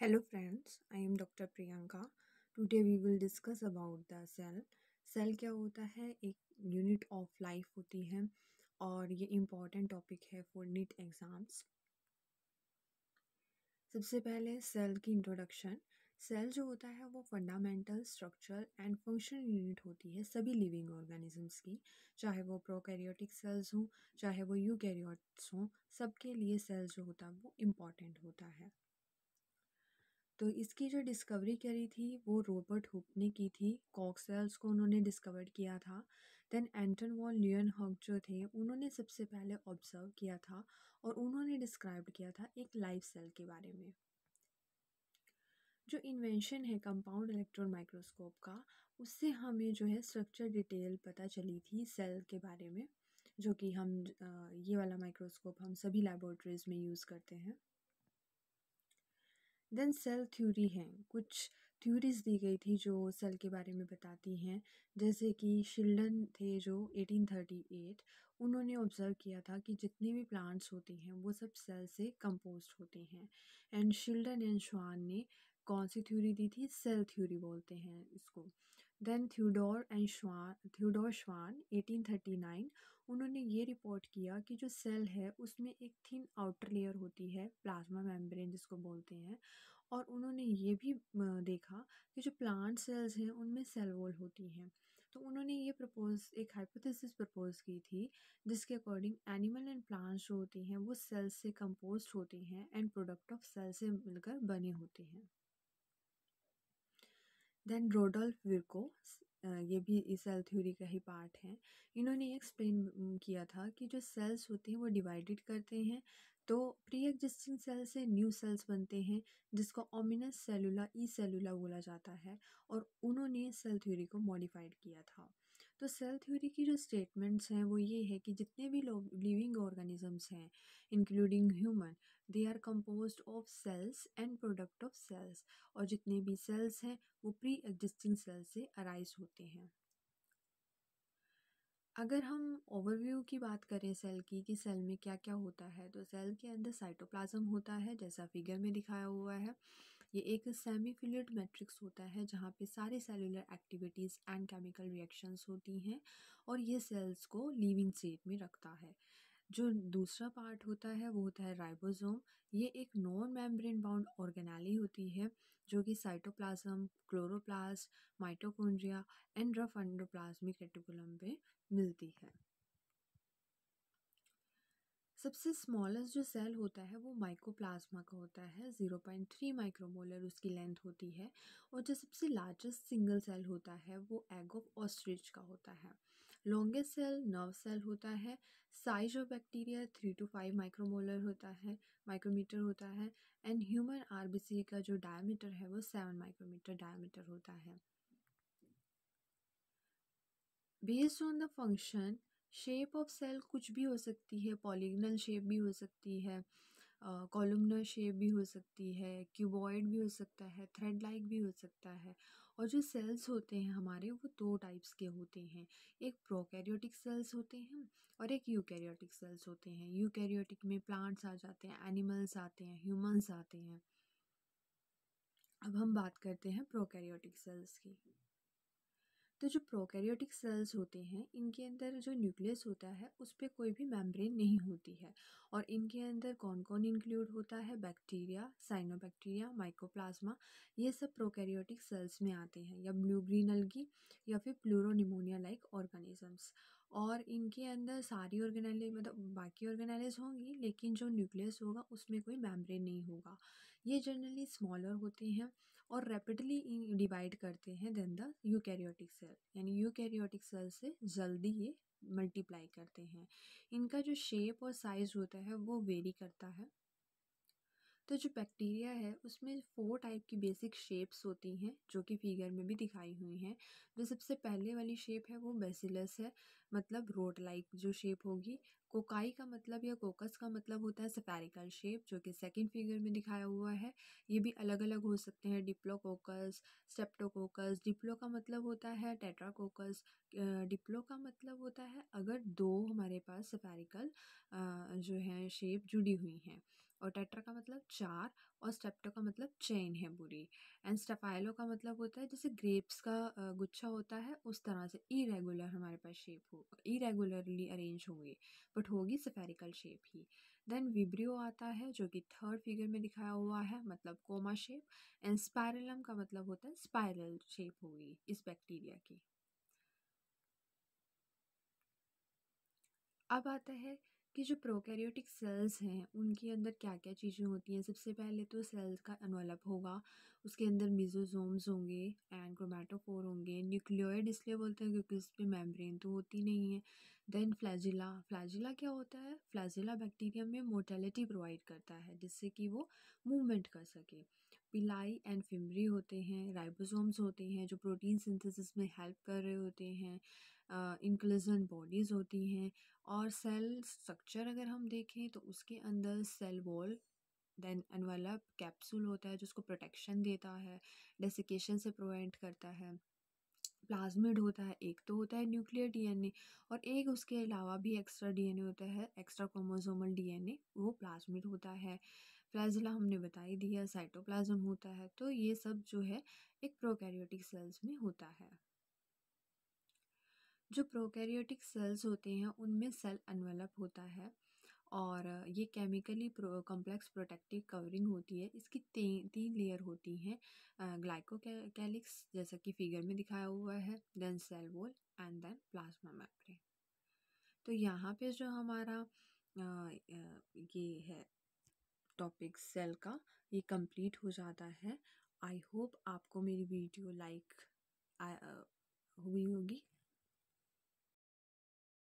Hello friends, I am Dr. Priyanka. Today we will discuss about the cell. Cell क्या होता है? एक unit of life होती है और ये इम्पॉर्टेंट टॉपिक है फॉर नीट एग्ज़ाम्स। सबसे पहले सेल की इंट्रोडक्शन। सेल जो होता है वो fundamental structure and functional unit होती है सभी लिविंग ऑर्गेनिजम्स की, चाहे वो प्रोकैरियोटिक सेल्स हों चाहे वो यूकैरियोट्स हों, सबके लिए सेल जो होता है वो इम्पॉर्टेंट होता है। तो इसकी जो डिस्कवरी करी थी वो रॉबर्ट हुक ने की थी। कॉक सेल्स को उन्होंने डिस्कवर किया था। देन एंटन वॉन ल्यूएनहॉक जो थे उन्होंने सबसे पहले ऑब्जर्व किया था और उन्होंने डिस्क्राइब किया था एक लाइव सेल के बारे में। जो इन्वेंशन है कंपाउंड इलेक्ट्रॉन माइक्रोस्कोप का, उससे हमें जो है स्ट्रक्चर डिटेल पता चली थी सेल के बारे में, जो कि हम ये वाला माइक्रोस्कोप हम सभी लैबोरेटरीज में यूज़ करते हैं। देन सेल थ्योरी है, कुछ थ्योरीज दी गई थी जो सेल के बारे में बताती हैं। जैसे कि शिल्डन थे जो 1838, उन्होंने ऑब्जर्व किया था कि जितने भी प्लांट्स होते हैं वो सब सेल से कंपोज्ड होते हैं। एंड शिल्डन एंड श्वान ने कौन सी थ्योरी दी थी? सेल थ्योरी बोलते हैं इसको। देन थ्योडोर श्वान 1839, उन्होंने ये रिपोर्ट किया कि जो सेल है उसमें एक थिन आउटर लेयर होती है, प्लाज्मा मेम्ब्रेन जिसको बोलते हैं। और उन्होंने ये भी देखा कि जो प्लांट सेल्स हैं उनमें सेल वॉल होती हैं। तो उन्होंने ये एक हाइपोथेसिस प्रपोज की थी जिसके अकॉर्डिंग एनिमल एंड प्लांट्स जो होती हैं वो सेल से कंपोज्ड होती हैं एंड प्रोडक्ट ऑफ सेल से मिलकर बने होते हैं। देन रोडोल्फ विर्को, ये भी सेल थ्योरी का ही पार्ट है। इन्होंने एक्सप्लेन किया था कि जो सेल्स होते हैं वो डिवाइडेड करते हैं, तो प्री एग्जिस्टिंग सेल से न्यू सेल्स बनते हैं जिसको ओमिनस सेलुला ई सेलुला बोला जाता है। और उन्होंने सेल थ्योरी को मॉडिफाइड किया था। तो सेल थ्योरी की जो स्टेटमेंट्स हैं वो ये है कि जितने भी लोग लिविंग ऑर्गेनिजम्स हैं including human, they are composed of cells and product of cells. और जितने भी सेल्स हैं वो प्री एग्जिस्टिंग सेल से अराइज होते हैं। अगर हम ओवरव्यू की बात करें सेल की कि सेल में क्या क्या होता है, तो सेल के अंदर साइटोप्लाज्म होता है जैसा फिगर में दिखाया हुआ है। ये एक सेमी फिल्ड मैट्रिक्स होता है जहाँ पे सारे cellular activities and chemical reactions होती हैं और ये सेल्स को लिविंग स्टेट में रखता है। जो दूसरा पार्ट होता है वो होता है राइबोसोम। ये एक नॉन मेम्ब्रेन बाउंड ऑर्गेनेली होती है जो कि cytoplasm, chloroplast, mitochondria and rough endoplasmic reticulum पे मिलती है। सबसे स्मॉलेस्ट जो सेल होता है वो माइकोप्लाज्मा का होता है, 0.3 माइक्रोमोलर उसकी लेंथ होती है। और जो सबसे लार्जेस्ट सिंगल सेल होता है वो एग ऑफ ऑस्ट्रिच का होता है। लॉन्गेस्ट सेल नर्व सेल होता है। Size of bacteria 3 to 5 micromolar होता है, माइक्रोमीटर होता है। एंड ह्यूमन आरबीसी का जो डायमीटर है वो 7 माइक्रोमीटर डायमीटर होता है। Based on the function, shape of cell कुछ भी हो सकती है, पॉलीगनल शेप भी हो सकती है, कॉलमनर शेप भी हो सकती है, क्यूबॉइड भी हो सकता है, थ्रेड लाइक भी हो सकता है। और जो सेल्स होते हैं हमारे वो दो टाइप्स के होते हैं, एक प्रोकैरियोटिक सेल्स होते हैं और एक यूकैरियोटिक सेल्स होते हैं। यूकैरियोटिक में प्लांट्स आ जाते हैं, एनिमल्स आते हैं, ह्यूमंस आते हैं। अब हम बात करते हैं प्रोकैरियोटिक सेल्स की। तो जो प्रोकैरियोटिक सेल्स होते हैं इनके अंदर जो न्यूक्लियस होता है उस पर कोई भी मेम्ब्रेन नहीं होती है। और इनके अंदर कौन कौन इंक्लूड होता है? बैक्टीरिया, साइनोबैक्टीरिया, माइकोप्लाज्मा, ये सब प्रोकैरियोटिक सेल्स में आते हैं, या ब्लू ग्रीन अलगी या फिर प्लूरोनिमोनिया लाइक ऑर्गेनिजम्स। और इनके अंदर सारी ऑर्गेनेले मतलब बाकी ऑर्गेनेलेज होंगी लेकिन जो न्यूक्लियस होगा उसमें कोई मेम्ब्रेन नहीं होगा। ये जनरली स्मॉलर होते हैं और रैपिडली डिवाइड करते हैं देन द यूकैरियोटिक सेल, यानी यूकैरियोटिक सेल से जल्दी ये मल्टीप्लाई करते हैं। इनका जो शेप और साइज होता है वो वेरी करता है। तो जो बैक्टीरिया है उसमें 4 टाइप की बेसिक शेप्स होती हैं जो कि फिगर में भी दिखाई हुई हैं। जो सबसे पहले वाली शेप है वो बेसिलस है, मतलब रोड लाइक जो शेप होगी। कोकाई का मतलब या कोकस का मतलब होता है स्फेरिकल शेप, जो कि सेकंड फिगर में दिखाया हुआ है। ये भी अलग अलग हो सकते हैं, डिप्लोकोकस, स्टेप्टोकोकस। डिप्लो का मतलब होता है टेट्राकोकस। डिप्लो का मतलब होता है अगर दो हमारे पास स्फेरिकल जो है शेप जुड़ी हुई हैं। और टेट्रा का मतलब 4, और स्टेप्टो का मतलब चेन है पूरी। एंड स्टेफाइलो का मतलब होता है जैसे ग्रेप्स का गुच्छा होता है उस तरह से इरेगुलर हमारे पास शेप हो, इरेगुलरली अरेंज होंगे, बट होगी स्फेरिकल शेप ही। देन विब्रियो आता है जो कि थर्ड फिगर में दिखाया हुआ है, मतलब कोमा शेप। एंड स्पाइरलम का मतलब होता है स्पाइरल शेप होगी इस बैक्टीरिया की। अब आता है कि जो प्रोकैरियोटिक सेल्स हैं उनके अंदर क्या क्या चीज़ें होती हैं। सबसे पहले तो सेल्स का एनवेलप होगा, उसके अंदर मिजोजोम्स होंगे एंड क्रोमैटोफोर होंगे। न्यूक्लियोइड इसलिए बोलते हैं क्योंकि उस पर मेम्ब्रेन तो होती नहीं है। देन फ्लैजिला, फ्लैजिला क्या होता है? फ्लैजिला बैक्टीरिया में मोटेलिटी प्रोवाइड करता है जिससे कि वो मूवमेंट कर सके। पिलाई एंड फिमरी होते हैं। राइबोसोम्स होते हैं जो प्रोटीन सिंथेसिस में हेल्प कर रहे होते हैं। इंक्लूजन बॉडीज़ होती हैं। और सेल स्ट्रक्चर अगर हम देखें तो उसके अंदर cell wall, then envelope, capsule होता है जो उसको प्रोटेक्शन देता है, डेसिकेशन से प्रोवाइड करता है। प्लाज्मिड होता है, एक तो होता है न्यूक्लियर डीएनए, और एक उसके अलावा भी एक्स्ट्रा डीएनए होता है, एक्स्ट्रा क्रोमोसोमल डीएनए, वो प्लाज्मिड होता है। फ्लैजिला हमने बता ही दिया, साइटोप्लाज्म होता है। तो ये सब जो है एक प्रोकैरियोटिक सेल्स में होता है। जो प्रोकैरियोटिक सेल्स होते हैं उनमें सेल एनवेलप होता है, और ये केमिकली कॉम्प्लेक्स प्रोटेक्टिव कवरिंग होती है। इसकी तीन लेयर होती हैं, ग्लाइकोकैलिक्स जैसा कि फिगर में दिखाया हुआ है, then cell wall and then plasma membrane. तो यहाँ पे जो हमारा ये है टॉपिक सेल का, ये कंप्लीट हो जाता है। आई होप आपको मेरी वीडियो लाइक हुई होगी।